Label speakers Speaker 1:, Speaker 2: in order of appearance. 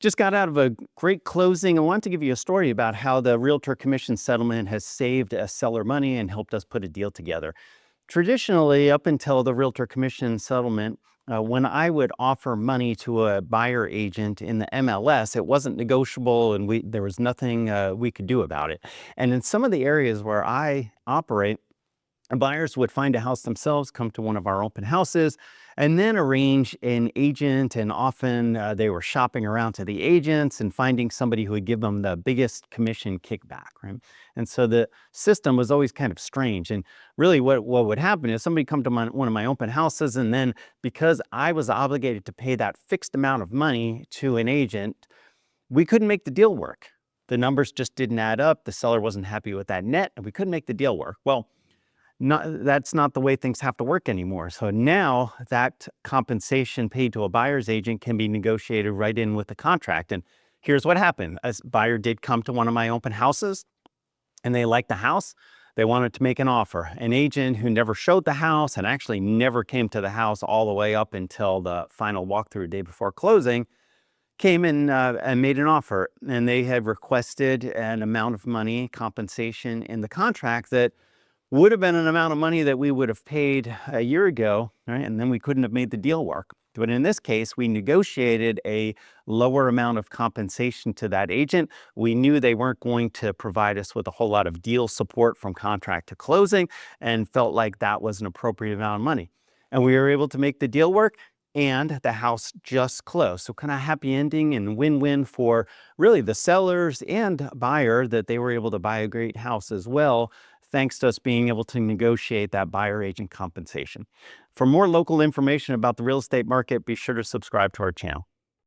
Speaker 1: Just got out of a great closing. I want to give you a story about how the realtor commission settlement has saved a seller money and helped us put a deal together. Traditionally, up until the realtor commission settlement, when I would offer money to a buyer agent in the MLS, it wasn't negotiable and there was nothing we could do about it. And in some of the areas where I operate, buyers would find a house themselves, come to one of our open houses, and then arrange an agent. And often they were shopping around to the agents and finding somebody who would give them the biggest commission kickback, right? And so the system was always kind of strange. And really, what would happen is somebody come to one of my open houses, and then because I was obligated to pay that fixed amount of money to an agent, we couldn't make the deal work. The numbers just didn't add up. The seller wasn't happy with that net, and we couldn't make the deal work. Well, that's not the way things have to work anymore. So now that compensation paid to a buyer's agent can be negotiated right in with the contract. And here's what happened. A buyer did come to one of my open houses and they liked the house. They wanted to make an offer. An agent who never showed the house and actually never came to the house all the way up until the final walkthrough day before closing came in and made an offer. And they had requested an amount of money compensation in the contract that would have been an amount of money that we would have paid a year ago, right? And then we couldn't have made the deal work. But in this case, we negotiated a lower amount of compensation to that agent. We knew they weren't going to provide us with a whole lot of deal support from contract to closing, and felt like that was an appropriate amount of money. And we were able to make the deal work, and the house just closed. So kind of happy ending and win-win for really the sellers and buyer, that they were able to buy a great house as well, thanks to us being able to negotiate that buyer agent compensation. For more local information about the real estate market, be sure to subscribe to our channel.